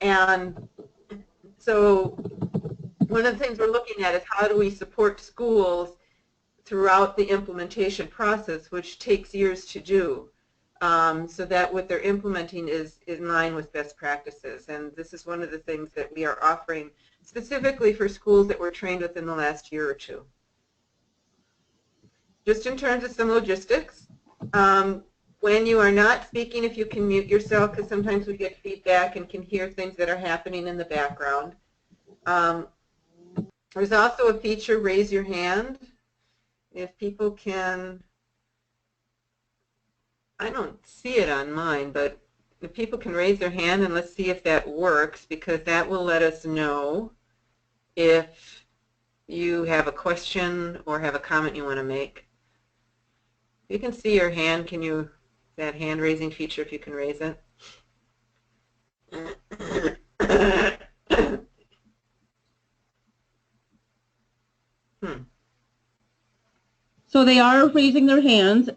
And so one of the things we're looking at is how do we support schools throughout the implementation process, which takes years to do, so that what they're implementing is in line with best practices. And this is one of the things that we are offering specifically for schools that were trained within the last year or two. Just in terms of some logistics, when you are not speaking, if you can mute yourself, because sometimes we get feedback and can hear things that are happening in the background. There's also a feature, raise your hand. If people can, I don't see it on mine, but if people can raise their hand, and let's see if that works, because that will let us know if you have a question or have a comment you want to make. If you can see your hand, can you, that hand raising feature, if you can raise it. So they are raising their hands.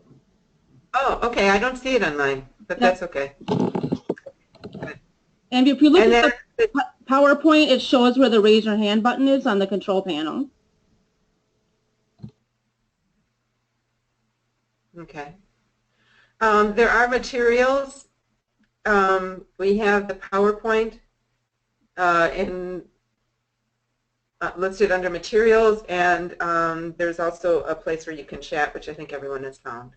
Oh, okay. I don't see it on mine, but that's okay. And if you look at the PowerPoint, it shows where the raise your hand button is on the control panel. Okay. There are materials. We have the PowerPoint listed under materials, and there's also a place where you can chat, which I think everyone has found.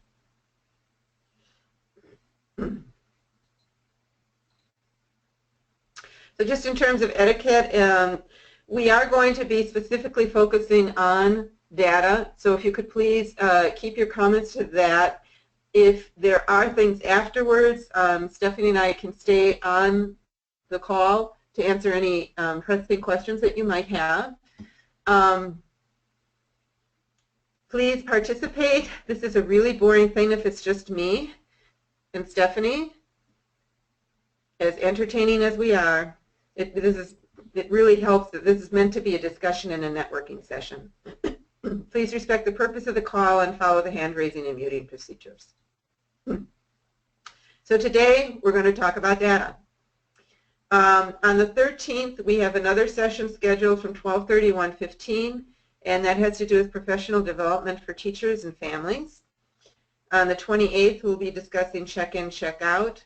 So just in terms of etiquette, we are going to be specifically focusing on data. So if you could please keep your comments to that. If there are things afterwards, Stephanie and I can stay on the call to answer any pressing questions that you might have. Please participate. This is a really boring thing if it's just me and Stephanie. As entertaining as we are, it really helps that this is meant to be a discussion and a networking session. Please respect the purpose of the call and follow the hand raising and muting procedures. So today we're going to talk about data. On the 13th, we have another session scheduled from 12:30 to 1:15, and that has to do with professional development for teachers and families. On the 28th, we'll be discussing check-in, check-out.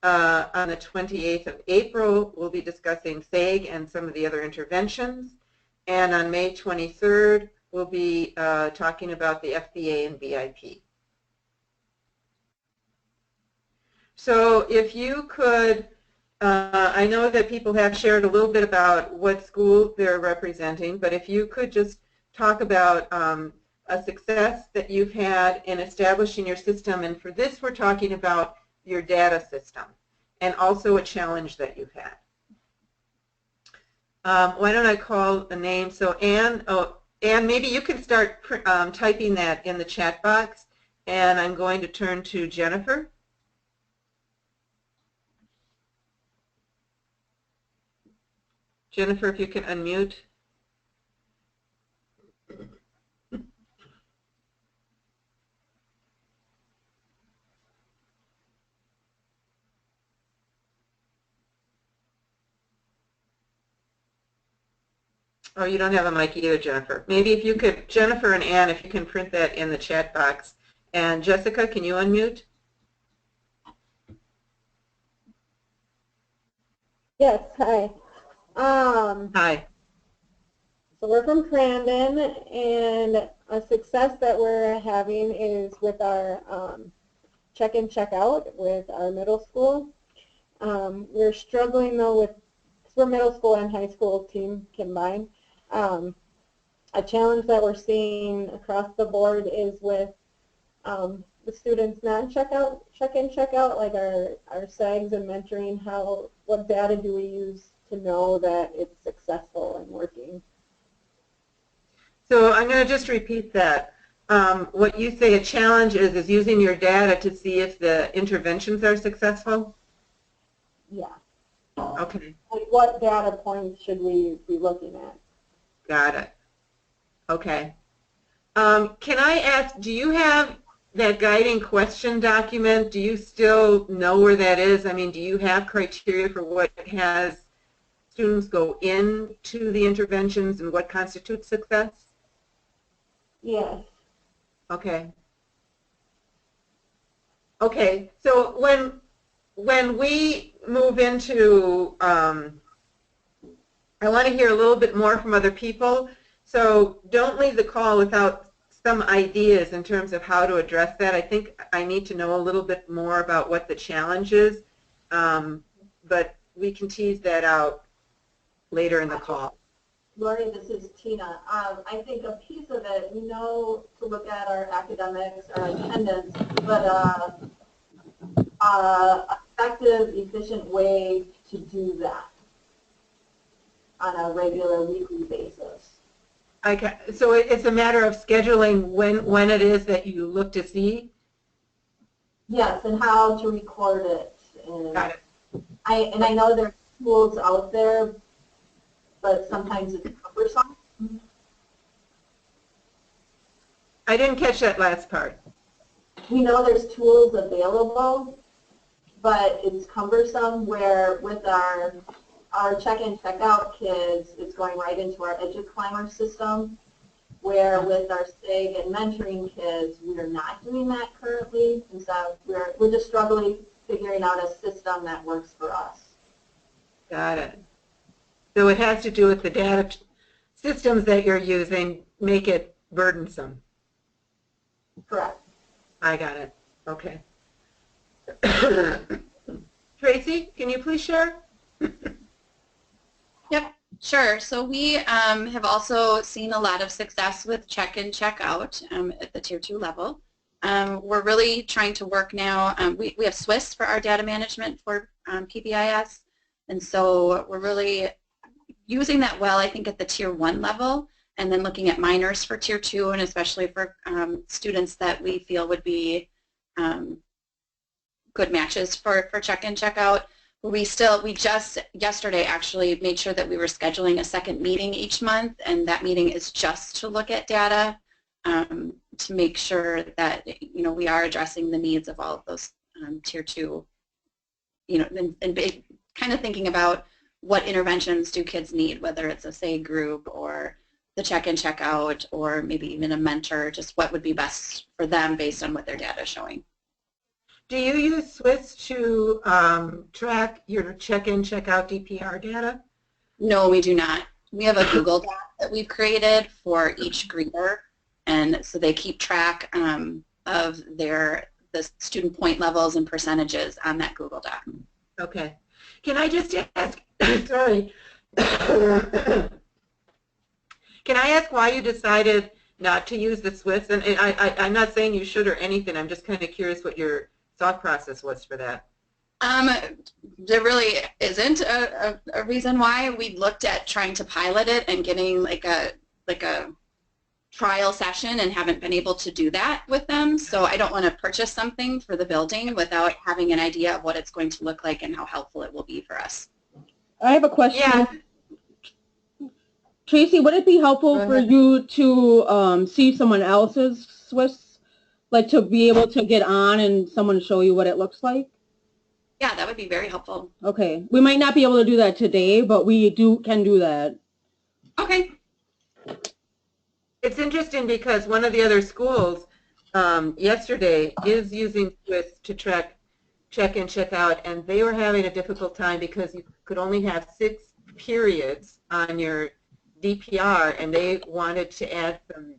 On the 28th of April, we'll be discussing SAG and some of the other interventions. And on May 23rd, we'll be talking about the FBA and BIP. So if you could, I know that people have shared a little bit about what schools they're representing, but if you could just talk about a success that you've had in establishing your system, and for this we're talking about your data system, and also a challenge that you've had. Why don't I call a name? So Anne, Anne, maybe you can start typing that in the chat box, and I'm going to turn to Jennifer. Jennifer, if you can unmute. Oh, you don't have a mic either, Jennifer. Maybe if you could, Jennifer and Anne, if you can print that in the chat box. And Jessica, can you unmute? Yes, hi. Hi. So we're from Crandon, and a success that we're having is with our check-in, check-out with our middle school. We're struggling though with, because we're middle school and high school team combined. A challenge that we're seeing across the board is with the students non-checkout, check-in, check-out, like our SAGs and mentoring. What data do we use to know that it's successful and working? So I'm going to just repeat that. What you say a challenge is using your data to see if the interventions are successful? Yeah. Okay. Like what data points should we be looking at? Got it. Okay. Can I ask, do you have that guiding question document? Do you still know where that is? I mean, do you have criteria for what has students go into the interventions and what constitutes success? Yes. Okay. Okay, so when we move into, I want to hear a little bit more from other people, so don't leave the call without some ideas in terms of how to address that. I think I need to know a little bit more about what the challenge is, but we can tease that out later in the call. Lori, this is Tina. I think a piece of it, we know to look at our academics, our attendance, but effective, efficient way to do that on a regular weekly basis. Okay, so it's a matter of scheduling when it is that you look to see? Yes, and how to record it. And Got it. I know there are tools out there, but sometimes it's cumbersome. I didn't catch that last part. We know there's tools available, but it's cumbersome where with our check-in, check-out kids, it's going right into our EduClimber system, where with our SIG and mentoring kids, we're not doing that currently, and so we're just struggling figuring out a system that works for us. Got it. So it has to do with the data systems that you're using make it burdensome. Correct. I got it. Okay. Tracy, can you please share? Yep, sure. So we have also seen a lot of success with check-in, check-out at the Tier 2 level. We're really trying to work now. We have Swiss for our data management for PBIS, and so we're really using that well, I think, at the Tier 1 level, and then looking at minors for Tier 2, and especially for students that we feel would be good matches for check-in, check-out. We just yesterday actually made sure that we were scheduling a second meeting each month, and that meeting is just to look at data to make sure that we are addressing the needs of all of those Tier 2, and kind of thinking about what interventions do kids need, whether it's a SAY group or the check-in, check-out, or maybe even a mentor, just what would be best for them based on what their data is showing. Do you use Swiss to track your check-in, check-out DPR data? No, we do not. We have a Google Doc that we've created for each greeter, and so they keep track of the student point levels and percentages on that Google Doc. Okay. Can I just ask, sorry, can I ask why you decided not to use the Swiss? And I'm not saying you should or anything. I'm just kind of curious what your thought process was for that. There really isn't a reason why. We looked at trying to pilot it and getting like a trial session and haven't been able to do that with them. So I don't want to purchase something for the building without having an idea of what it's going to look like and how helpful it will be for us. I have a question. Yeah. Tracy, would it be helpful for you to see someone else's Swiss, like to be able to get on and someone show you what it looks like? Yeah, that would be very helpful. Okay. We might not be able to do that today, but we can do that. Okay. It's interesting because one of the other schools yesterday is using Swiss to track check-in, check-out, and they were having a difficult time because you could only have 6 periods on your DPR, and they wanted to add some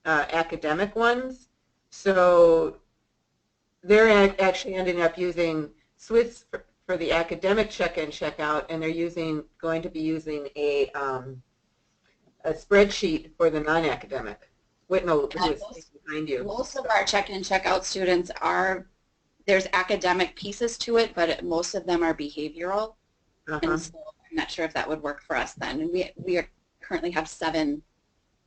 non-academic ones. So they're actually ending up using Swiss for the academic check-in, check-out, and they're going to be using a spreadsheet for the non-academic. Whitnell, who is behind you. Most of our check-in, check-out students there's academic pieces to it, but most of them are behavioral. And so I'm not sure if that would work for us then. And we currently have 7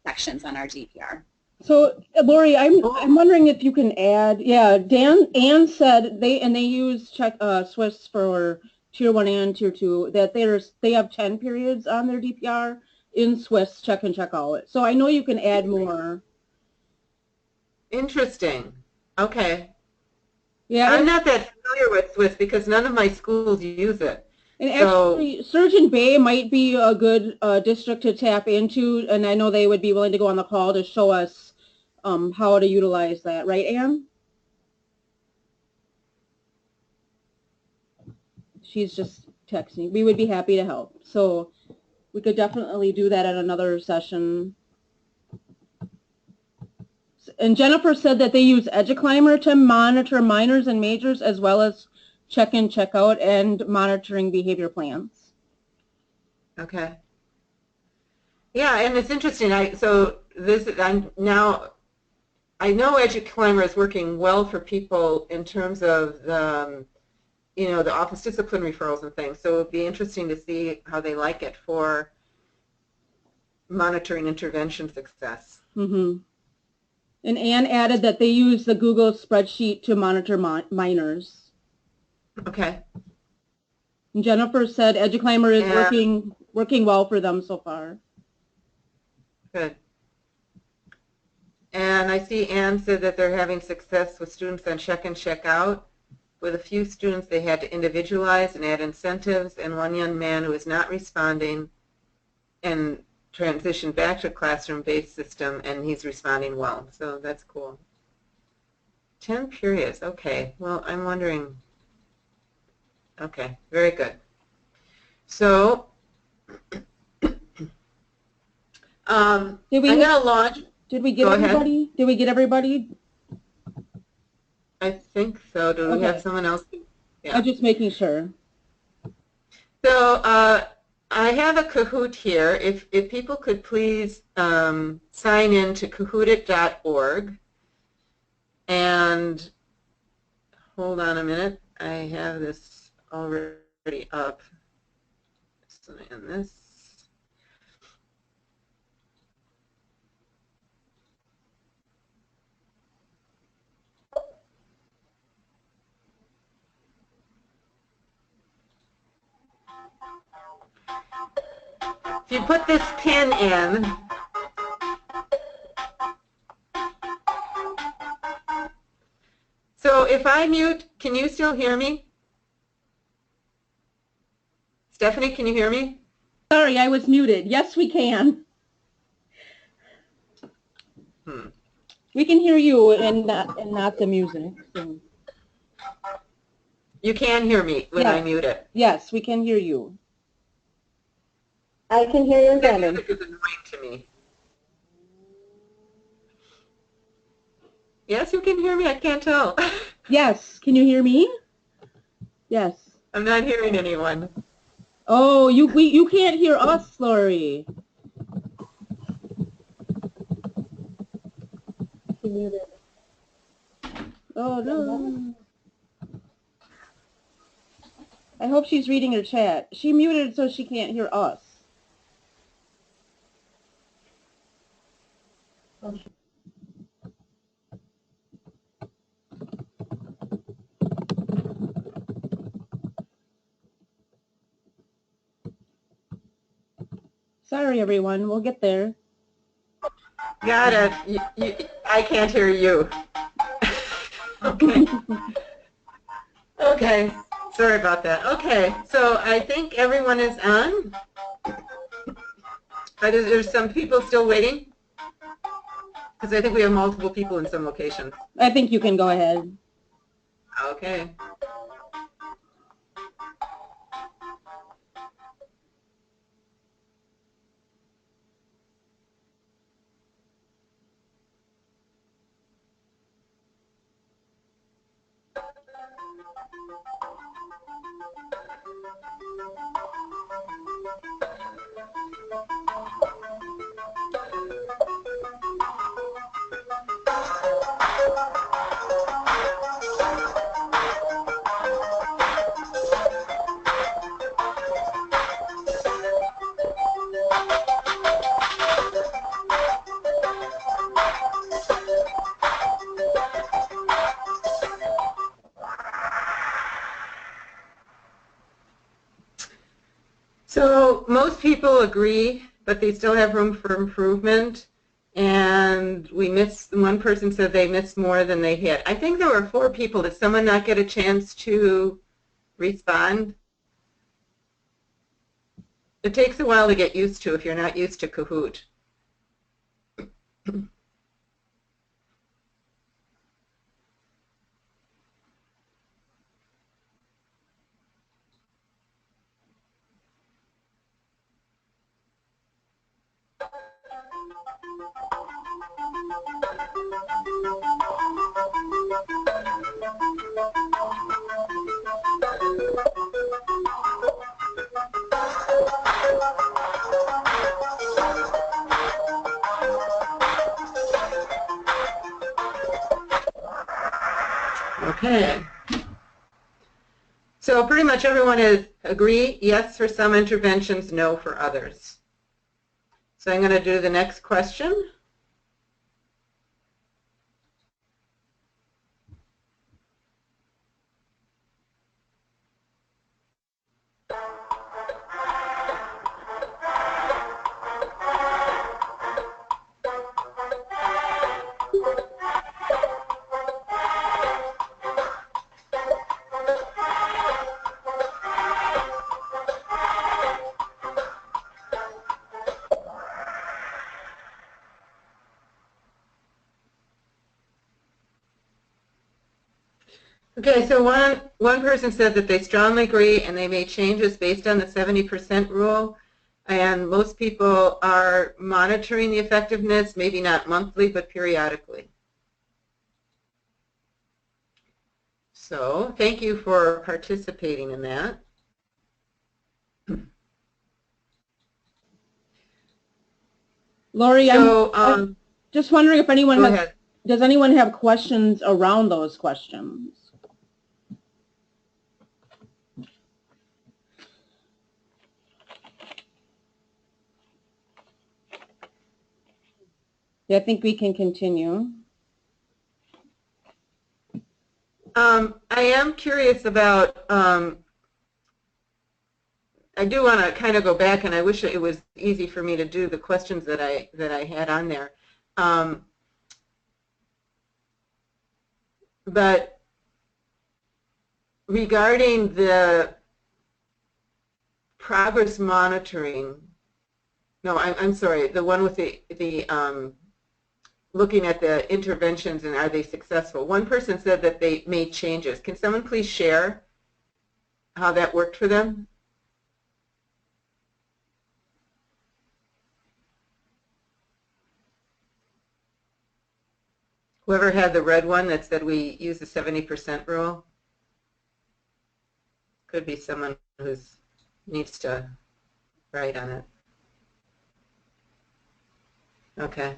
sections on our DPR. So, Lori, I'm wondering if you can add, Ann said they use Swiss for Tier 1 and Tier 2, that they have 10 periods on their DPR in Swiss check-in, check-out. So I know you can add more. Interesting. Okay. Yeah. I'm not that familiar with Swiss because none of my schools use it. And So- actually, Surgeon Bay might be a good district to tap into, and I know they would be willing to go on the call to show us how to utilize that. Right, Anne? She's just texting. We would be happy to help. So we could definitely do that at another session. And Jennifer said that they use EduClimber to monitor minors and majors as well as check-in, check-out, and monitoring behavior plans. Okay. Yeah, and it's interesting. I know EduClimber is working well for people in terms of the, the office discipline referrals and things. So it would be interesting to see how they like it for monitoring intervention success. Mm-hmm. And Anne added that they use the Google spreadsheet to monitor minors. Okay. And Jennifer said EduClimber is working well for them so far. Good. And I see Anne said that they're having success with students on check-in, check-out. With a few students, they had to individualize and add incentives, and one young man who is not responding and transitioned back to a classroom-based system, and he's responding well. So that's cool. 10 periods. Okay. Well, I'm wondering. Okay. Very good. So I'm going to launch. Did we get everybody? Ahead. Did we get everybody? I think so. Do we have someone else? Yeah. I'm just making sure. So I have a Kahoot here. If people could please sign in to kahootit.org. And hold on a minute. I have this already up. Sign this. If you put this pin in, so if I mute, can you still hear me? Stephanie, can you hear me? Sorry, I was muted. Yes, we can. We can hear you and not the music. So. You can hear me when I mute it? Yes, we can hear you. I can hear you, Brandon. That music is annoying to me. Yes, you can hear me. I can't tell. Yes. Can you hear me? Yes. I'm not hearing anyone. Oh, you can't hear us, Lori. She muted. Oh, no. I hope she's reading her chat. She muted so she can't hear us. Sorry, everyone. We'll get there. Got it. I can't hear you. Okay. Okay. Sorry about that. Okay. So I think everyone is on. There's some people still waiting? Because I think we have multiple people in some locations. I think you can go ahead. Okay. So most people agree, but they still have room for improvement. And one person said they missed more than they hit. I think there were 4 people. Did someone not get a chance to respond? It takes a while to get used to if you're not used to Kahoot. Okay. So pretty much everyone is agree, yes for some interventions, no for others. So I'm going to do the next question. Okay, so one person said that they strongly agree and they made changes based on the 70% rule, and most people are monitoring the effectiveness, maybe not monthly, but periodically. So thank you for participating in that. Lori, So, I'm just wondering if anyone go has, ahead. does anyone have questions around those questions? Yeah, I think we can continue. I am curious about, I do want to kind of go back, and I wish it was easy for me to do the questions that I had on there. But regarding the progress monitoring, no, I'm sorry, the one with the looking at the interventions and are they successful. One person said that they made changes. Can someone please share how that worked for them? Whoever had the red one that said we use the 70% rule? Could be someone who needs to write on it. Okay.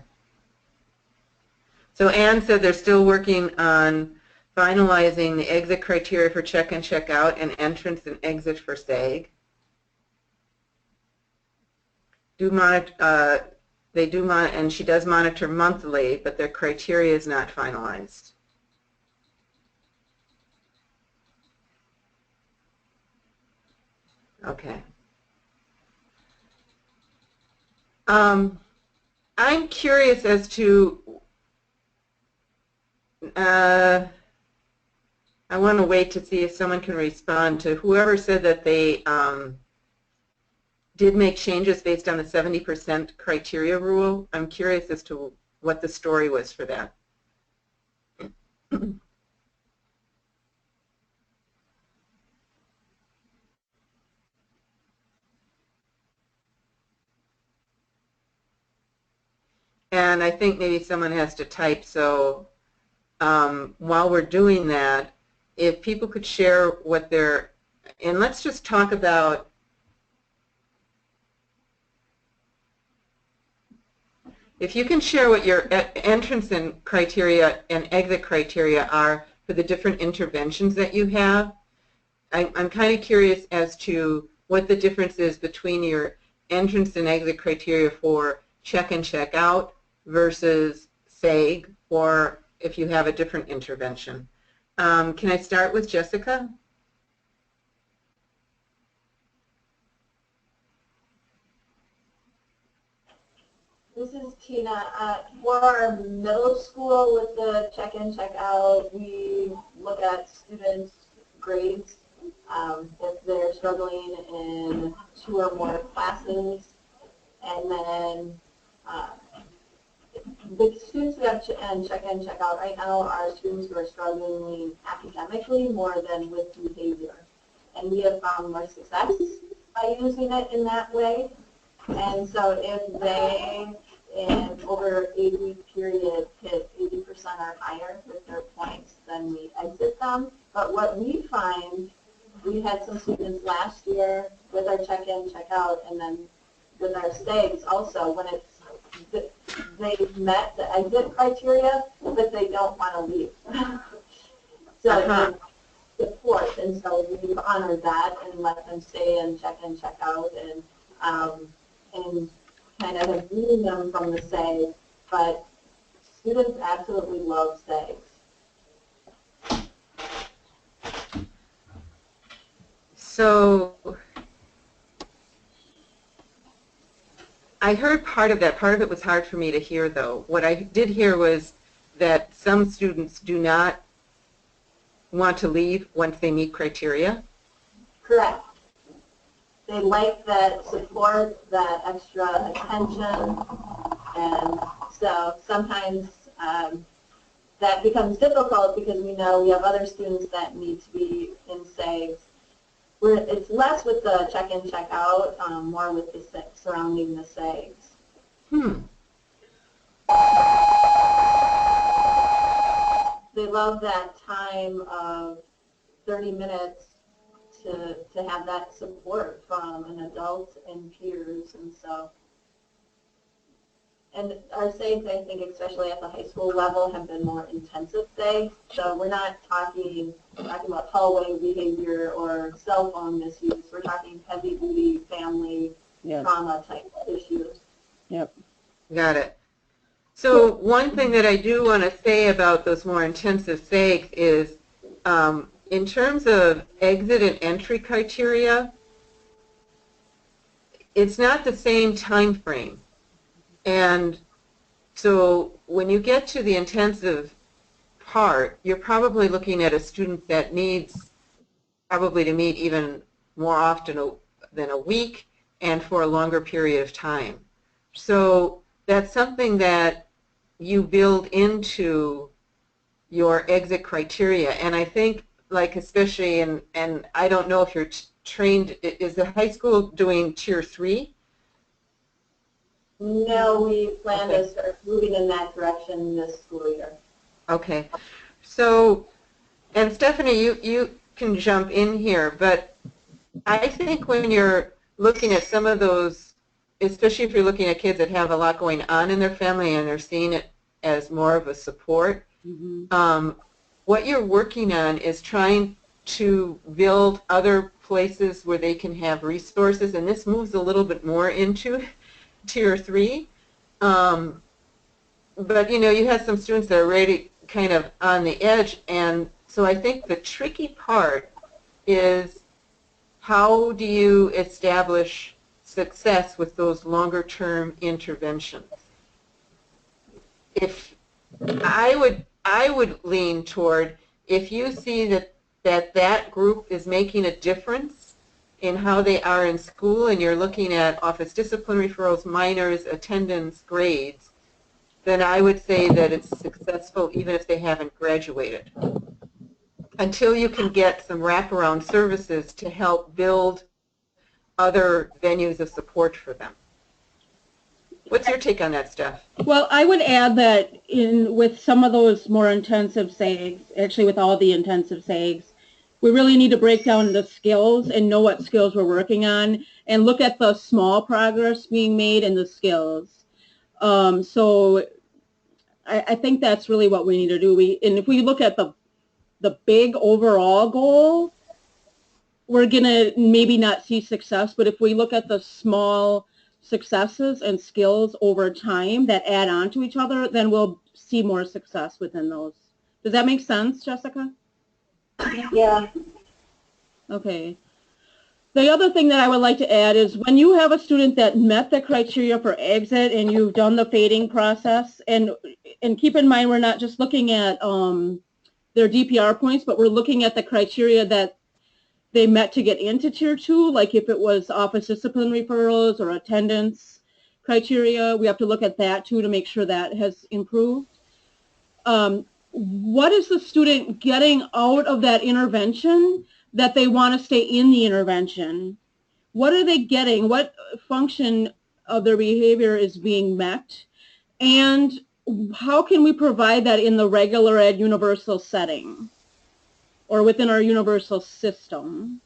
So Anne said they're still working on finalizing the exit criteria for check and check out and entrance and exit for SAG. They do monitor, and she does monitor monthly, but their criteria is not finalized. Okay. I'm curious as to, I want to wait to see if someone can respond to whoever said that they did make changes based on the 70% criteria rule. I'm curious as to what the story was for that. And I think maybe someone has to type, so while we're doing that, if people could share what they're, and let's just talk about if you can share what your entrance and criteria and exit criteria are for the different interventions that you have. I'm kind of curious as to what the difference is between your entrance and exit criteria for check and check out versus SAG, or if you have a different intervention. Can I start with Jessica? This is Tina. For our middle school with the check-in, check-out, we look at students' grades if they're struggling in 2 or more classes, and then the students who have check-in, check-out right now are students who are struggling academically more than with behavior. And we have found more success by using it in that way. And so if they, in over 8-week period, hit 80% or higher with their points, then we exit them. But what we find, we had some students last year with our check-in, check-out, and then with our stays also, when it's they met the exit criteria, but they don't want to leave. So support, and so we've honored that and let them stay and check in, check out, and kind of have weaned them from the SAG. But students absolutely love SAGs. So I heard part of that. Part of it was hard for me to hear, though. What I did hear was that some students do not want to leave once they meet criteria. Correct. They like that support, that extra attention, and so sometimes that becomes difficult because we know we have other students that need to be in SAGs. It's less with the check-in, check-out, more with the surrounding the SAGs. They love that time of 30 minutes to have that support from an adult and peers, and so. And our SAGs, I think, especially at the high school level, have been more intensive SAGs. So we're not talking about hallway behavior or cell phone misuse. We're talking heavy-duty family trauma type issues. Yep. Got it. So one thing that I do want to say about those more intensive SAGs is, in terms of exit and entry criteria, it's not the same time frame. And so when you get to the intensive part, you're probably looking at a student that needs probably to meet even more often than a week and for a longer period of time. So that's something that you build into your exit criteria. And I think, like, especially, and I don't know if you're trained, is the high school doing Tier 3? No, we plan to start moving in that direction this school year. Okay. So, and Stephanie, you can jump in here, but I think when you're looking at some of those, especially if you're looking at kids that have a lot going on in their family and they're seeing it as more of a support, what you're working on is trying to build other places where they can have resources, and this moves a little bit more into Tier 3. But, you know, you have some students that are already kind of on the edge, and so I think the tricky part is how do you establish success with those longer-term interventions? If I would lean toward, if you see that group is making a difference in how they are in school, and you're looking at office discipline referrals, minors, attendance, grades, then I would say that it's successful even if they haven't graduated, until you can get some wraparound services to help build other venues of support for them. What's your take on that, Steph? Well, I would add that with some of those more intensive SAGs, actually with all the intensive SAGs, we really need to break down the skills and know what skills we're working on and look at the small progress being made in the skills. So I think that's really what we need to do. And if we look at the big overall goal, we're going to maybe not see success, but if we look at the small successes and skills over time that add on to each other, then we'll see more success within those. Does that make sense, Jessica? Yeah. Okay. The other thing that I would like to add is when you have a student that met the criteria for exit and you've done the fading process, and keep in mind we're not just looking at their DPR points, but we're looking at the criteria that they met to get into Tier 2, like if it was office discipline referrals or attendance criteria, we have to look at that too to make sure that has improved. What is the student getting out of that intervention that they want to stay in the intervention? What are they getting? What function of their behavior is being met? And how can we provide that in the regular ed universal setting or within our universal system?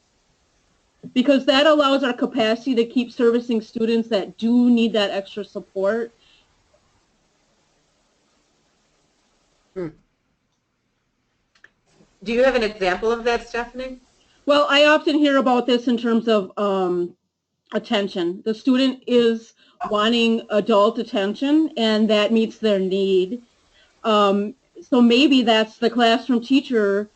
Because that allows our capacity to keep servicing students that do need that extra support. Do you have an example of that, Stephanie? Well, I often hear about this in terms of attention. The student is wanting adult attention, and that meets their need. So maybe that's the classroom teacher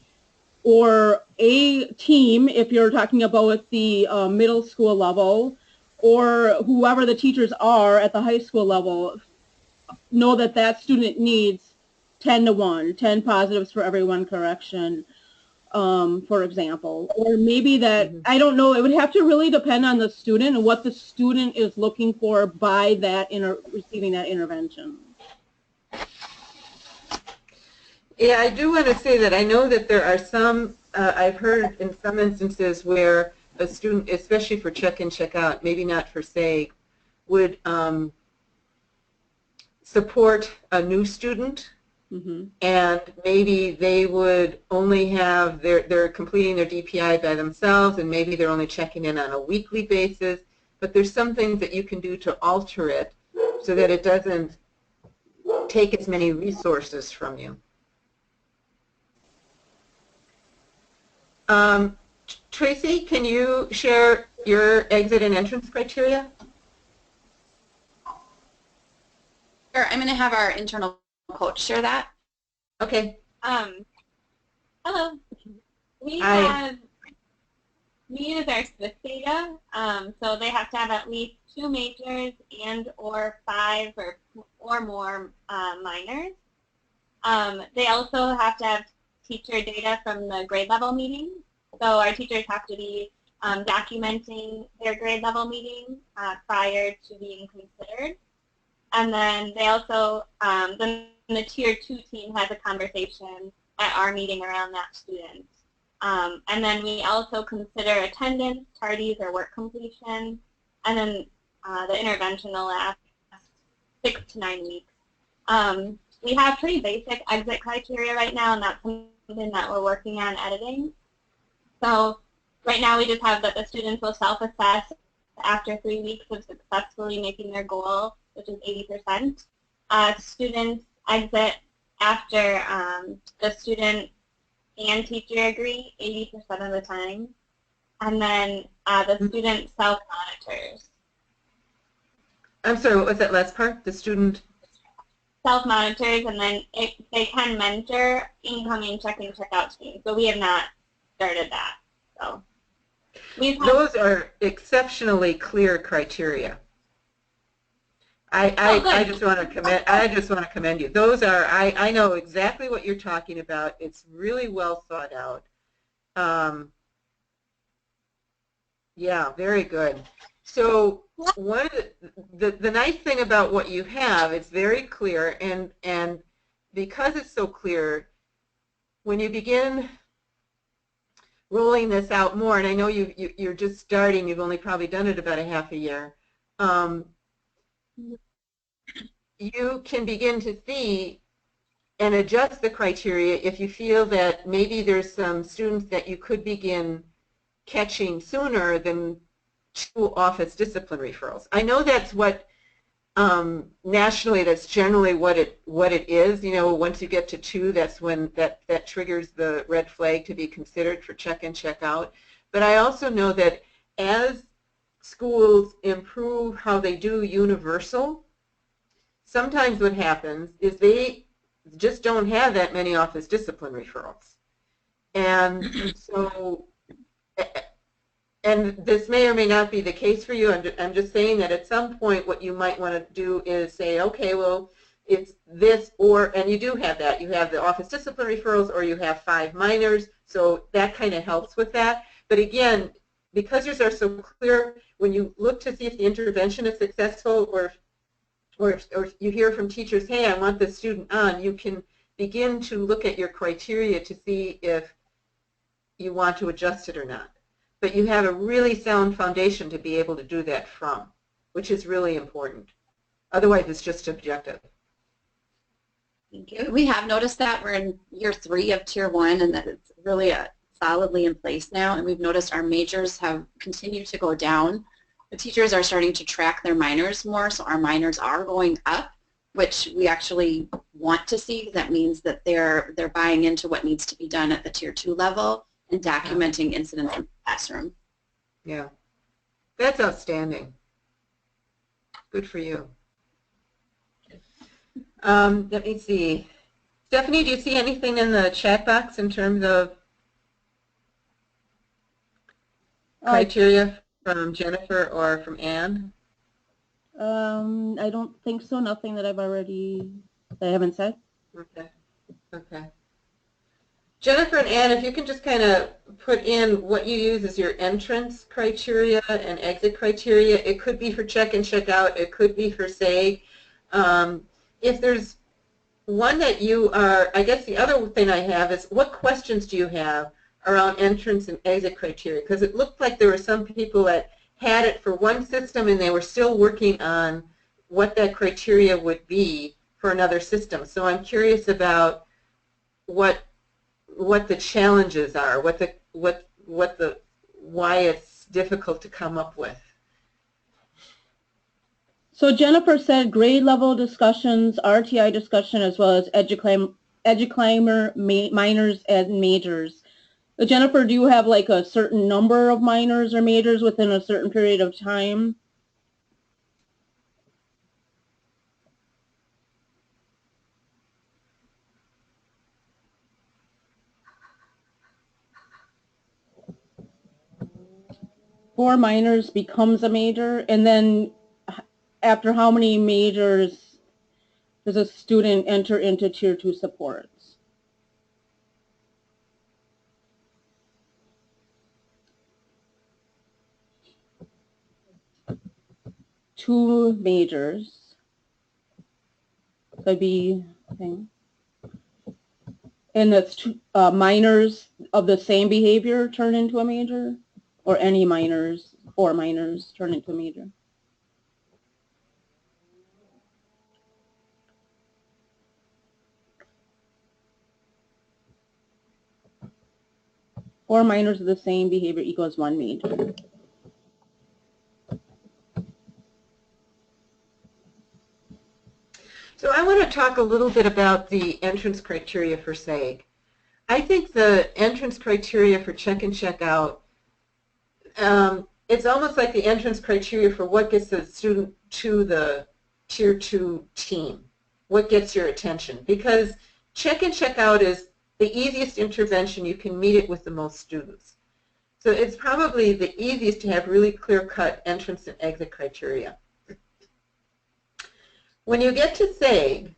or a team, if you're talking about the middle school level, or whoever the teachers are at the high school level, know that that student needs 10 to 1, 10 positives for every 1 correction, for example. Or maybe that, I don't know, it would have to really depend on the student and what the student is looking for by that receiving that intervention. Yeah, I do want to say that I know that there are some, I've heard in some instances where a student, especially for check-in, check-out, maybe not for SAG, would support a new student, and maybe they would only have, they're completing their DPI by themselves, and maybe they're only checking in on a weekly basis, but there's some things that you can do to alter it so that it doesn't take as many resources from you. Tracy, can you share your exit and entrance criteria? Sure, I'm going to have our internal coach share that. Okay. Hello. We use our SWIFT data, so they have to have at least 2 majors and or 5 or more minors. They also have to have teacher data from the grade level meetings. So our teachers have to be documenting their grade level meeting prior to being considered. And then they also, then the Tier 2 team has a conversation at our meeting around that student. And then we also consider attendance, tardies, or work completion. And then the intervention will last 6 to 9 weeks. We have pretty basic exit criteria right now, and that's something that we're working on editing. So right now we just have that the students will self-assess after 3 weeks of successfully making their goal, which is 80%. Students exit after the student and teacher agree 80% of the time. And then the student self-monitors. I'm sorry, what was that last part? The student? Self-monitors, and then they can mentor incoming check-in, check-out students. So we have not started that. So those are exceptionally clear criteria. I just want to commend you. Those are, I know exactly what you're talking about. It's really well thought out. Yeah, very good. So one of the nice thing about what you have, it's very clear, and because it's so clear, when you begin rolling this out more, and I know you're just starting, you've only probably done it about a half a year, you can begin to see and adjust the criteria if you feel that maybe there's some students that you could begin catching sooner than 2 office discipline referrals. I know that's what nationally, that's generally what it is. You know, once you get to 2, that's when that triggers the red flag to be considered for check-in, check-out. But I also know that as schools improve how they do universal, sometimes what happens is they just don't have that many office discipline referrals. And so, and this may or may not be the case for you. I'm just saying that at some point what you might want to do is say, okay, well, it's this, or, and you do have that. You have the office discipline referrals, or you have 5 minors, so that kind of helps with that. But again, because yours are so clear, when you look to see if the intervention is successful or you hear from teachers, hey, I want this student on, you can begin to look at your criteria to see if you want to adjust it or not. But you have a really sound foundation to be able to do that from, which is really important. Otherwise, it's just objective. Thank you. We have noticed that we're in year 3 of Tier 1 and that it's really solidly in place now, and we've noticed our majors have continued to go down. The teachers are starting to track their minors more, so our minors are going up, which we actually want to see. That means that they're buying into what needs to be done at the Tier 2 level and documenting incidents in the classroom. Yeah, that's outstanding. Good for you. Let me see. Stephanie, do you see anything in the chat box in terms of criteria from Jennifer or from Ann? I don't think so. Nothing that I haven't said. Okay. Okay. Jennifer and Ann, if you can just kind of put in what you use as your entrance criteria and exit criteria. It could be for check and check out. It could be for SAG. If there's one that you are, I guess the other thing I have is what questions do you have around entrance and exit criteria? Because it looked like there were some people that had it for one system and they were still working on what that criteria would be for another system. So I'm curious about what the challenges are, why it's difficult to come up with. So Jennifer said grade level discussions, RtI discussion, as well as educlaimer minors and majors. Jennifer, do you have like a certain number of minors or majors within a certain period of time? Four minors becomes a major, and then after how many majors does a student enter into Tier 2 supports? Two majors could be, and that's minors of the same behavior turn into a major, or any minors, 4 minors turn into a major. Four minors of the same behavior equals 1 major. So I want to talk a little bit about the entrance criteria for SAG. I think the entrance criteria for check and check out, it's almost like the entrance criteria for what gets the student to the Tier 2 team, what gets your attention. Because check and check out is the easiest intervention. You can meet it with the most students. So it's probably the easiest to have really clear-cut entrance and exit criteria. When you get to SAG,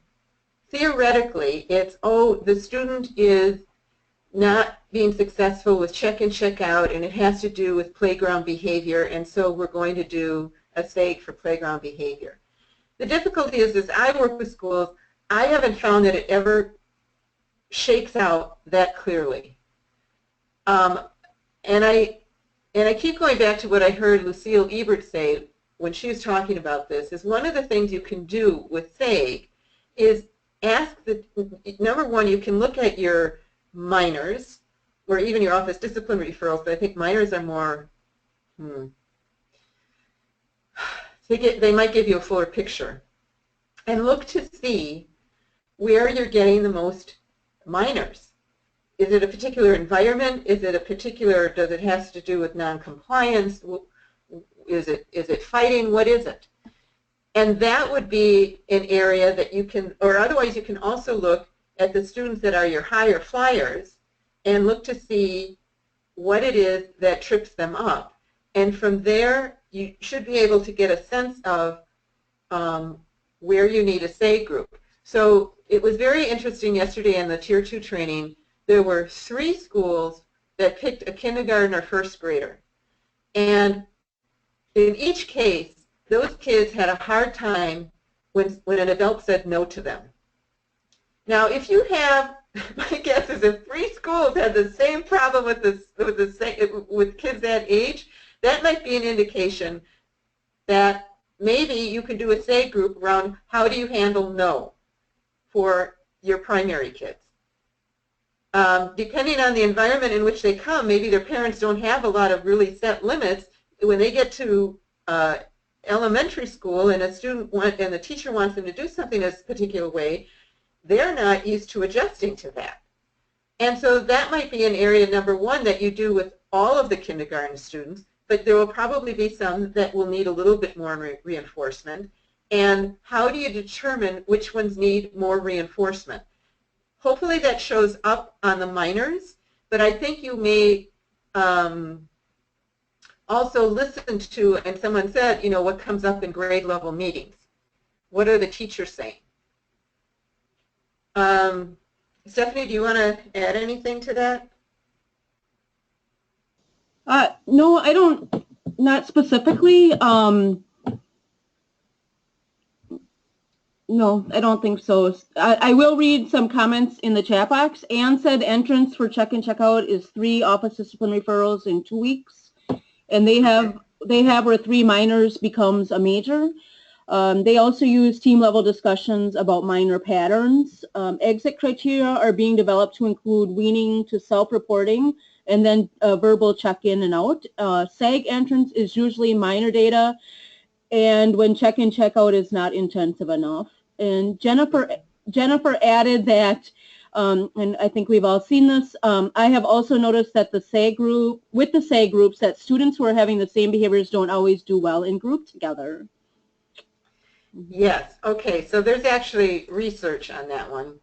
theoretically, it's, oh, the student is not being successful with check and check out, and it has to do with playground behavior, and so we're going to do a SAG for playground behavior. The difficulty is, as I work with schools, I haven't found that it ever shakes out that clearly. And I keep going back to what I heard Lucille Ebert say when she was talking about this, is one of the things you can do with SAG is ask the, number one, you can look at your minors, or even your office discipline referrals, but I think minors are more, they might give you a fuller picture. And look to see where you're getting the most minors. Is it a particular environment? Is it a particular, does it have to do with non-compliance? Is it fighting? What is it? And that would be an area that you can, or otherwise you can also look at the students that are your higher flyers and look to see what it is that trips them up. And from there, you should be able to get a sense of where you need a SAG group. So it was very interesting yesterday in the Tier 2 training. There were 3 schools that picked a kindergarten or first grader. And in each case, those kids had a hard time when an adult said no to them. Now, if you have, my guess is if 3 schools had the same problem with kids that age, that might be an indication that maybe you can do a SAY group around how do you handle no for your primary kids. Depending on the environment in which they come, maybe their parents don't have a lot of really set limits. When they get to elementary school and the teacher wants them to do something a particular way, they're not used to adjusting to that. And so that might be an area, number one, that you do with all of the kindergarten students, but there will probably be some that will need a little bit more reinforcement. And how do you determine which ones need more reinforcement? Hopefully that shows up on the minors, but I think you may also listen to, and someone said, you know, what comes up in grade level meetings. What are the teachers saying? Stephanie, do you want to add anything to that? No, I don't, not specifically. No, I don't think so. I will read some comments in the chat box. Anne said entrance for check and check out is 3 office discipline referrals in 2 weeks. And they have where 3 minors becomes a major. They also use team level discussions about minor patterns. Exit criteria are being developed to include weaning to self-reporting and then verbal check-in and out. SAG entrance is usually minor data, and when check-in, check-out is not intensive enough. And Jennifer added that, and I think we've all seen this, I have also noticed that with the SAG groups, that students who are having the same behaviors don't always do well in group together. Yes, okay, so there's actually research on that one.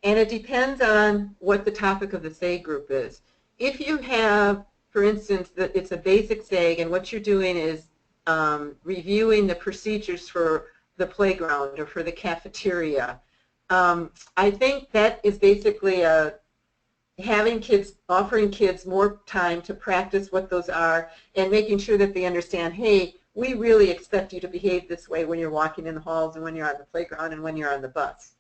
And it depends on what the topic of the SAG group is. If you have, for instance, that it's a basic SAG and what you're doing is reviewing the procedures for the playground or for the cafeteria, I think that is basically offering kids more time to practice what those are and making sure that they understand, hey, we really expect you to behave this way when you're walking in the halls and when you're on the playground and when you're on the bus.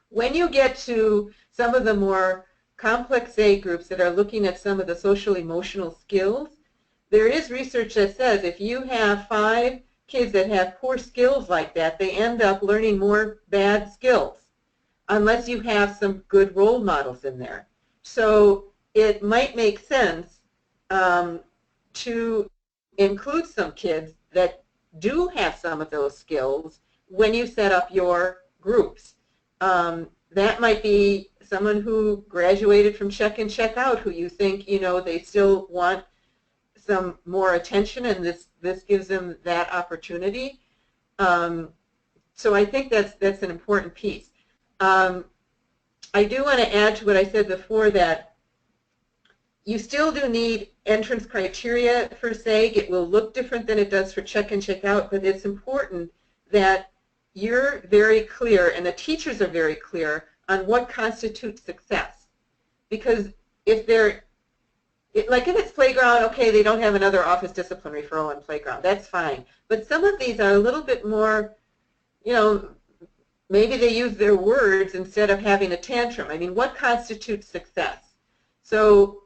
When you get to some of the more complex SAG groups that are looking at some of the social emotional skills, there is research that says if you have 5 kids that have poor skills like that, they end up learning more bad skills unless you have some good role models in there. So it might make sense to include some kids that do have some of those skills when you set up your groups. That might be someone who graduated from check and check out who you think, you know, they still want some more attention and this gives them that opportunity. So I think that's an important piece. I do want to add to what I said before that you still do need entrance criteria for SAG. It will look different than it does for check and check out, but it's important that you're very clear and the teachers are very clear on what constitutes success. Because if if it's playground, okay, they don't have another office discipline referral on playground, that's fine. But some of these are a little bit more, you know, maybe they use their words instead of having a tantrum. I mean, what constitutes success? So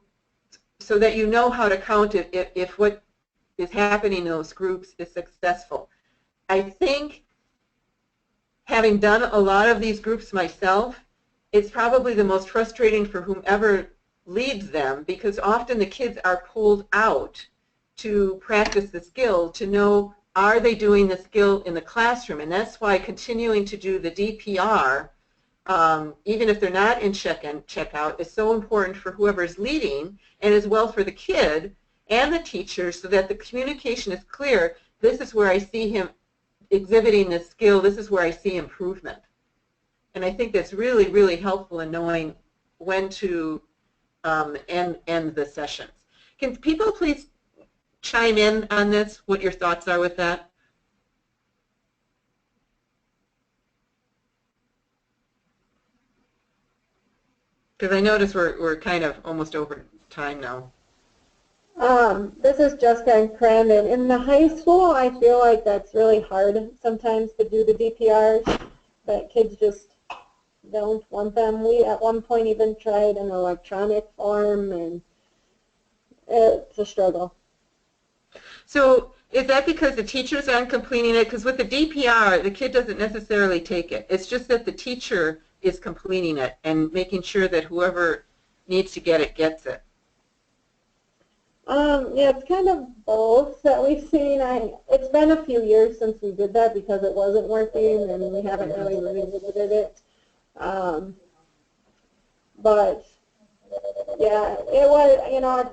that you know how to count it if what is happening in those groups is successful. I think, having done a lot of these groups myself, it's probably the most frustrating for whomever leads them because often the kids are pulled out to practice the skill to know, are they doing the skill in the classroom? And that's why continuing to do the DPR, even if they're not in check-in, check-out, is so important for whoever's leading and as well for the kid and the teacher so that the communication is clear. This is where I see him exhibiting this skill. This is where I see improvement. And I think that's really, really helpful in knowing when to end the sessions. Can people please chime in on this, what your thoughts are with that? Because I notice we're kind of almost over time now. This is Jessica and Crandon. In the high school, I feel like that's really hard sometimes to do the DPRs, that kids just don't want them. We at one point even tried an electronic form, and it's a struggle. So is that because the teachers aren't completing it? Because with the DPR, the kid doesn't necessarily take it. It's just that the teacher is completing it and making sure that whoever needs to get it gets it. Yeah, it's kind of both that we've seen. It's been a few years since we did that because it wasn't working, and we haven't really revisited it. But yeah, it was. You know,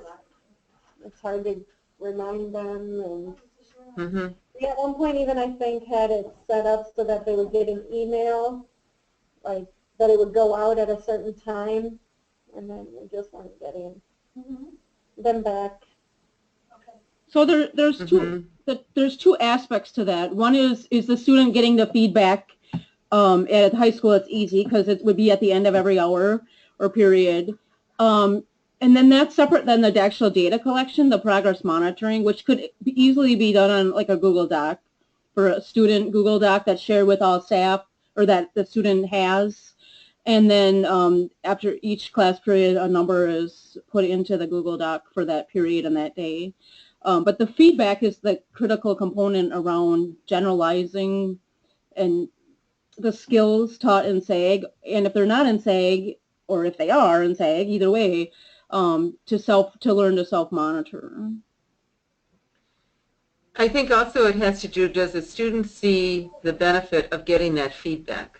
it's hard to remind them, and we at one point even, I think, had it set up so that they would get an email, like that it would go out at a certain time, and then we just weren't getting them back. So there's two aspects to that. One is the student getting the feedback. At high school, it's easy because it would be at the end of every hour or period. And then that's separate than the actual data collection, the progress monitoring, which could easily be done on like a Google Doc, for a student Google Doc that's shared with all staff, or that the student has. And then after each class period, a number is put into the Google Doc for that period and that day. But the feedback is the critical component around generalizing and the skills taught in SAG, and if they're not in SAG, or if they are in SAG, either way, to learn to self-monitor. I think also it has to do, does the student see the benefit of getting that feedback?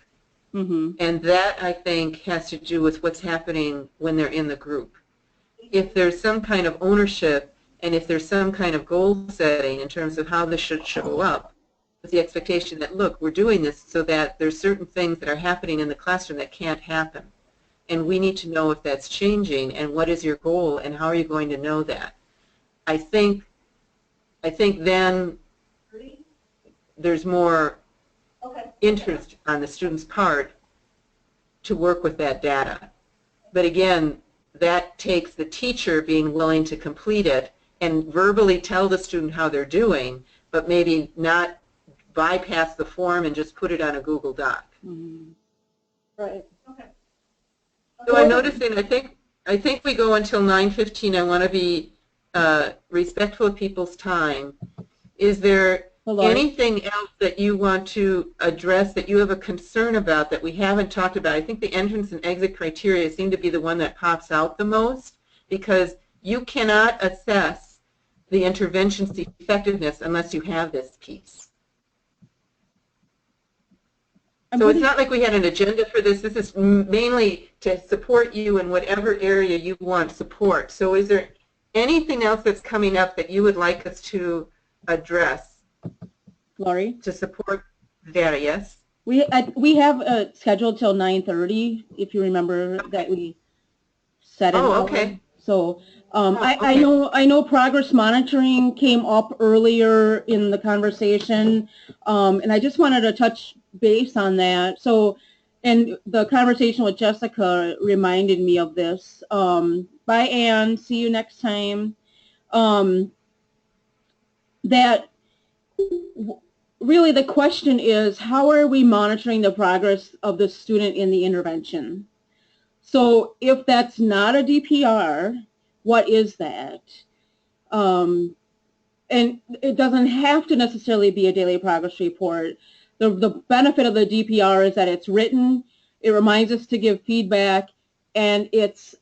And that, I think, has to do with what's happening when they're in the group. If there's some kind of ownership, and if there's some kind of goal setting in terms of how this should show up, with the expectation that, look, we're doing this so that there's certain things that are happening in the classroom that can't happen. And we need to know if that's changing, and what is your goal, and how are you going to know that? I think then there's more interest on the student's part to work with that data. But again, that takes the teacher being willing to complete it and verbally tell the student how they're doing, but maybe not bypass the form and just put it on a Google Doc. Right. So I'm noticing, I think we go until 9:15. I want to be respectful of people's time. Is there anything else that you want to address that you have a concern about that we haven't talked about? I think the entrance and exit criteria seem to be the one that pops out the most, because you cannot assess the intervention's effectiveness unless you have this piece. So it's not like we had an agenda for this. This is mainly to support you in whatever area you want support. So is there anything else that's coming up that you would like us to address? Lori? To support data, yes? We have scheduled till 9:30, if you remember, that we set it. Oh, okay. So I know progress monitoring came up earlier in the conversation, and I just wanted to touch base on that. So, and the conversation with Jessica reminded me of this. Bye, Ann. See you next time. That really the question is, how are we monitoring the progress of the student in the intervention? So if that's not a DPR, what is that? And it doesn't have to necessarily be a daily progress report. The benefit of the DPR is that it's written, it reminds us to give feedback, and it's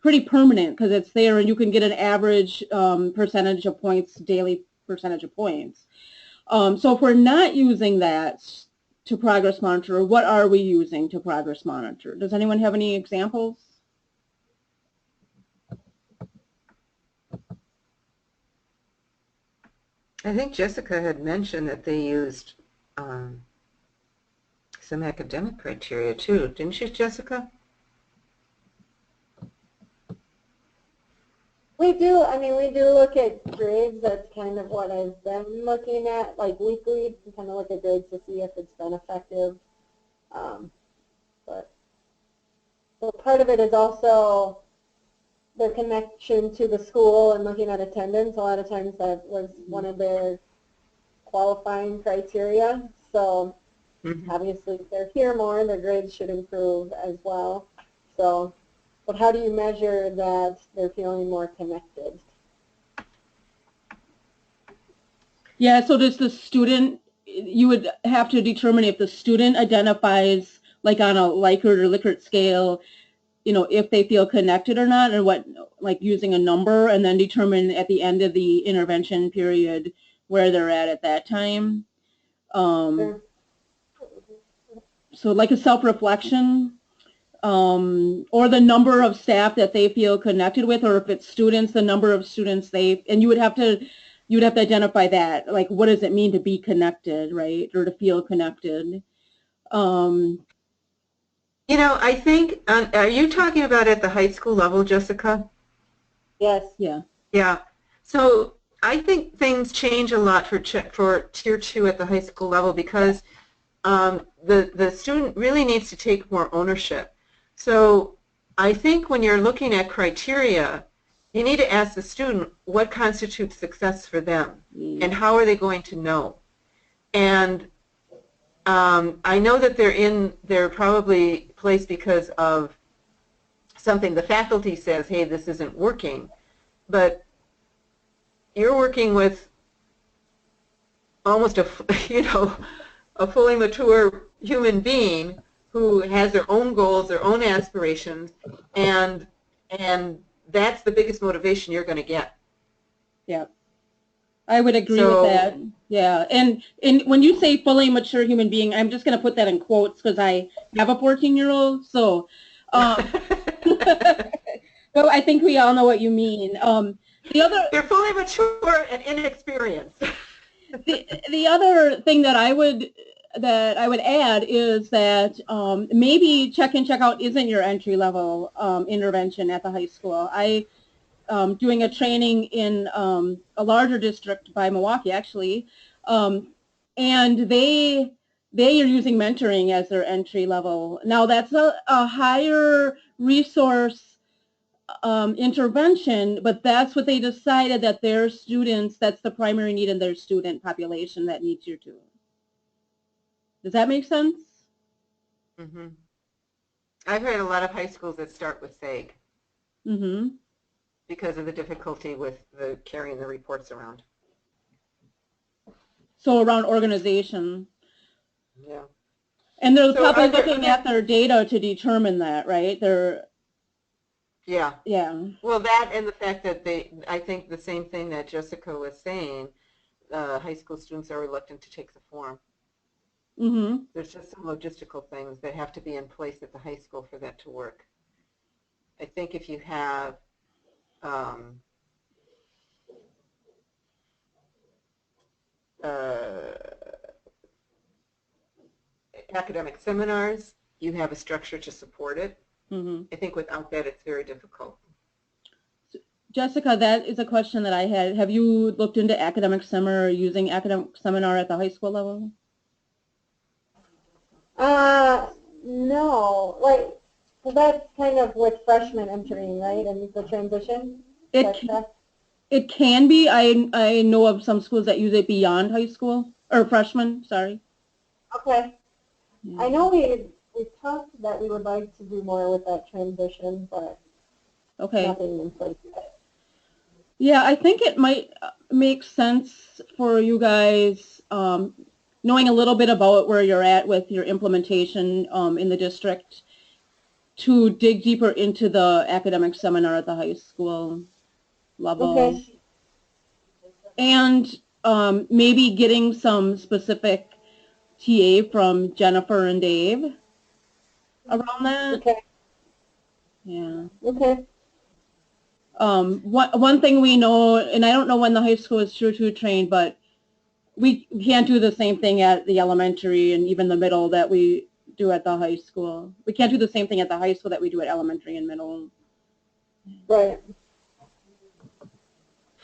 pretty permanent because it's there, and you can get an average percentage of points, daily percentage of points. So if we're not using that to progress monitor, what are we using to progress monitor? Does anyone have any examples? I think Jessica had mentioned that they used some academic criteria too. Didn't you, Jessica? We do. I mean, we do look at grades. That's kind of what I've been looking at, like weekly, to kind of look at grades to see if it's been effective. But So part of it is also their connection to the school and looking at attendance. A lot of times that was one of their qualifying criteria. So obviously if they're here more, their grades should improve as well. So, but how do you measure that they're feeling more connected? Yeah, so does the student, you would have to determine if the student identifies like on a Likert or Likert scale, you know, if they feel connected or not, or what, like using a number, and then determine at the end of the intervention period where they're at that time. Sure. So like a self-reflection, or the number of staff that they feel connected with, or if it's students, the number of students they, and you would have to identify that, like what does it mean to be connected, right, or to feel connected. You know, I think, are you talking about at the high school level, Jessica? Yes. Yeah. Yeah. So I think things change a lot for Tier 2 at the high school level because the student really needs to take more ownership. So I think when you're looking at criteria, you need to ask the student what constitutes success for them and how are they going to know. And I know that they're probably placed because of something the faculty says, hey, this isn't working, but you're working with almost a fully mature human being who has their own goals, their own aspirations, and that's the biggest motivation you're going to get. Yeah, I would agree with that. Yeah, and when you say fully mature human being, I'm just going to put that in quotes because I have a 14-year-old. So, but I think we all know what you mean. They're fully mature and inexperienced. The other thing that I would add is that maybe check-in, check-out isn't your entry-level intervention at the high school. Doing a training in a larger district by Milwaukee, actually, and they are using mentoring as their entry level. Now that's a higher resource intervention, but that's what they decided that their students, that's the primary need in their student population that needs Tier 2. Does that make sense? Mm-hmm. I've heard a lot of high schools that start with SAG. Mm-hmm. Because of the difficulty with carrying the reports around. So around organization. Yeah. And they're probably looking at their data to determine that, right? Yeah. Yeah. Well, that and the fact that I think the same thing that Jessica was saying, high school students are reluctant to take the form. Mm-hmm. There's just some logistical things that have to be in place at the high school for that to work. I think if you have academic seminars, you have a structure to support it. Mm-hmm. I think without that, it's very difficult. Jessica, that is a question that I had. Have you looked into academic seminar or using academic seminar at the high school level? No. Like, so that's kind of with freshmen entering, right? And the transition? It can be. I know of some schools that use it beyond high school, or freshmen, sorry. Okay. Yeah. I know we talked that we would like to do more with that transition, but nothing in place yet. Yeah, I think it might make sense for you guys knowing a little bit about where you're at with your implementation in the district to dig deeper into the academic seminar at the high school level. Okay. And maybe getting some specific TA from Jennifer and Dave around that. Okay. Yeah. Okay. One thing we know, and I don't know when the high school is Tier 2 trained, but we can't do the same thing at the elementary and even the middle that we do at the high school. We can't do the same thing at the high school that we do at elementary and middle. Right.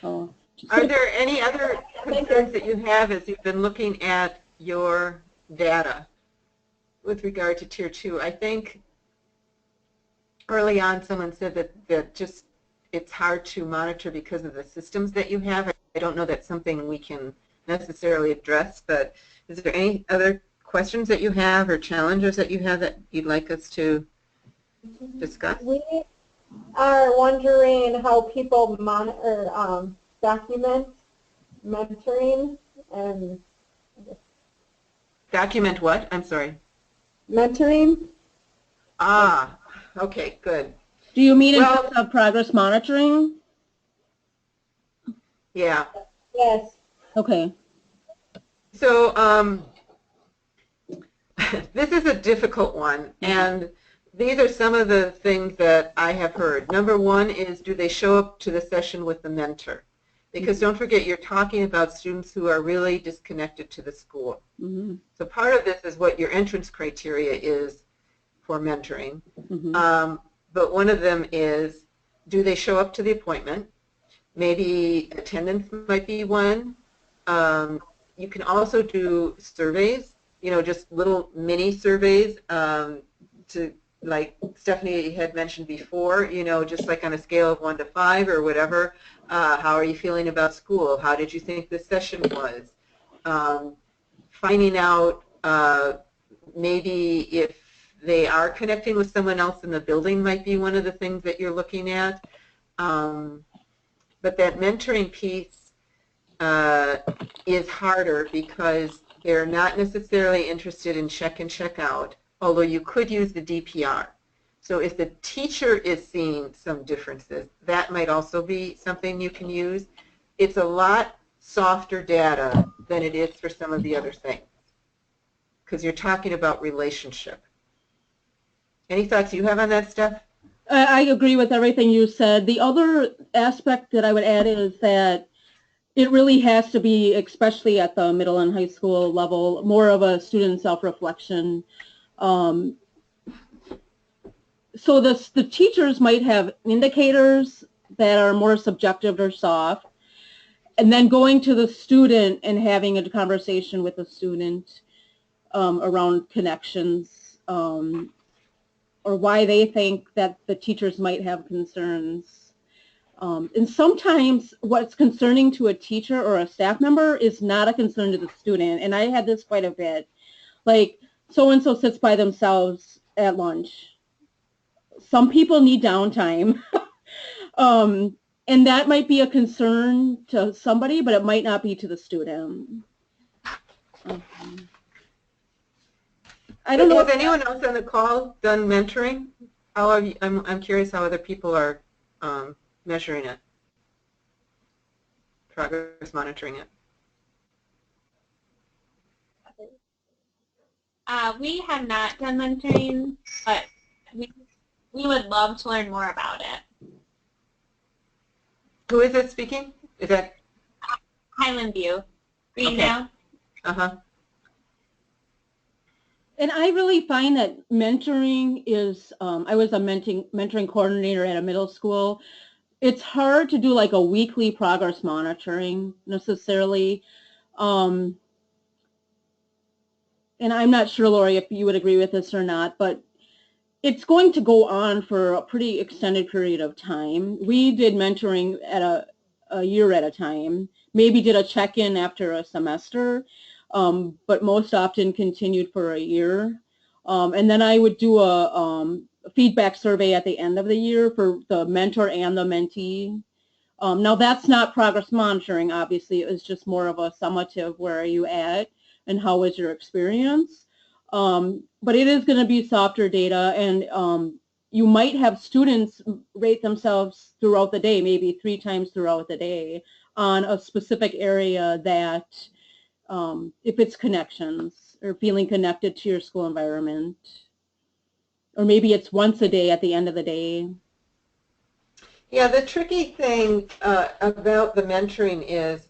So, are there any other concerns that you have as you've been looking at your data with regard to Tier 2? I think early on someone said that just it's hard to monitor because of the systems that you have. I don't know that's something we can necessarily address, but is there any other questions that you have or challenges that you have that you'd like us to discuss? We are wondering how people monitor, document mentoring and Document what? I'm sorry. mentoring. Ah, okay, good. Do you mean in Well- terms of progress monitoring? Yeah. Yes. Okay. So this is a difficult one, and these are some of the things that I have heard. Number one is, do they show up to the session with the mentor? Because don't forget, you're talking about students who are really disconnected to the school. Mm-hmm. So part of this is what your entrance criteria is for mentoring. Mm-hmm. But one of them is, do they show up to the appointment? Maybe attendance might be one. You can also do surveys, you know, just little mini surveys to, like Stephanie had mentioned before, you know, just like on a scale of 1 to 5 or whatever. How are you feeling about school? How did you think this session was? Finding out maybe if they are connecting with someone else in the building might be one of the things that you're looking at. But that mentoring piece is harder because they're not necessarily interested in check and check out, although you could use the DPR. So if the teacher is seeing some differences, that might also be something you can use. It's a lot softer data than it is for some of the other things because you're talking about relationship. Any thoughts you have on that, Steph? I agree with everything you said. The other aspect that I would add is that it really has to be, especially at the middle and high school level, more of a student self-reflection. So the teachers might have indicators that are more subjective or soft, and then going to the student and having a conversation with the student around connections, or why they think that the teachers might have concerns. And sometimes what's concerning to a teacher or a staff member is not a concern to the student. And I had this quite a bit. Like, so-and-so sits by themselves at lunch. Some people need downtime. And that might be a concern to somebody, but it might not be to the student. I don't know. Has anyone else on the call done mentoring? How have you, I'm curious how other people are measuring it, progress monitoring it. We have not done mentoring, but we would love to learn more about it. Who is it speaking? Is that? Highland View, Greendale. Okay. Uh-huh. And I really find that mentoring is, I was a mentoring coordinator at a middle school. It's hard to do like a weekly progress monitoring necessarily. And I'm not sure, Lori, if you would agree with this or not, but it's going to go on for a pretty extended period of time. We did mentoring at a year at a time, maybe did a check-in after a semester, but most often continued for a year. And then I would do a feedback survey at the end of the year for the mentor and the mentee. Now that's not progress monitoring, obviously. It was just more of a summative, where are you at and how was your experience? But it is going to be softer data, and you might have students rate themselves throughout the day, maybe 3 times throughout the day on a specific area that, if it's connections or feeling connected to your school environment, or maybe it's once a day at the end of the day. Yeah, the tricky thing about the mentoring is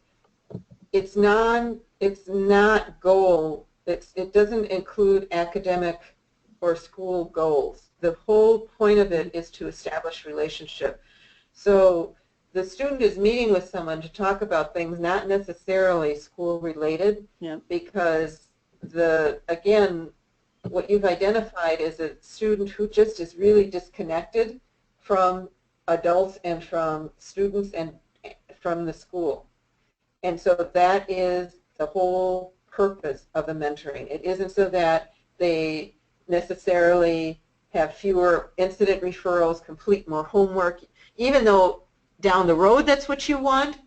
it's not goal. It doesn't include academic or school goals. The whole point of it is to establish relationship. So the student is meeting with someone to talk about things not necessarily school related, Yeah. because again, what you've identified is a student who just is really disconnected from adults and from students and from the school. And so that is the whole purpose of the mentoring. It isn't so that they necessarily have fewer incident referrals, complete more homework, even though down the road that's what you want.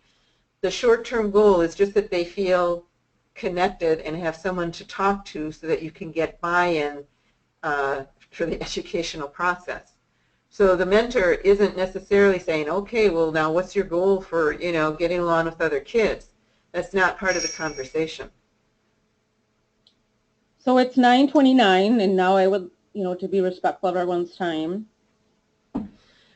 The short-term goal is just that they feel connected and have someone to talk to so that you can get buy-in for the educational process. So the mentor isn't necessarily saying, okay, well now what's your goal for, you know, getting along with other kids? That's not part of the conversation. So it's 9:29, and now I would, you know, to be respectful of everyone's time.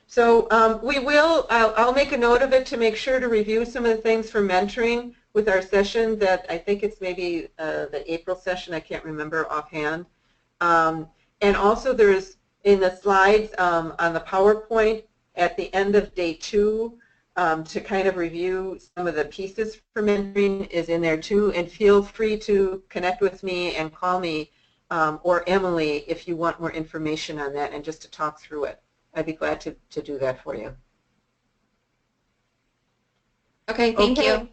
So I'll make a note of it to make sure to review some of the things for mentoring with our session that I think it's maybe the April session, I can't remember offhand. And also there's in the slides on the PowerPoint at the end of day 2 to kind of review some of the pieces for mentoring is in there too. And feel free to connect with me and call me or Emily if you want more information on that and just to talk through it. I'd be glad to do that for you. Okay, thank you.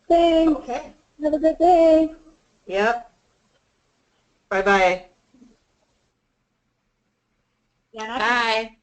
Thanks. Okay. Have a good day. Yep. Bye-bye. Yeah. Bye.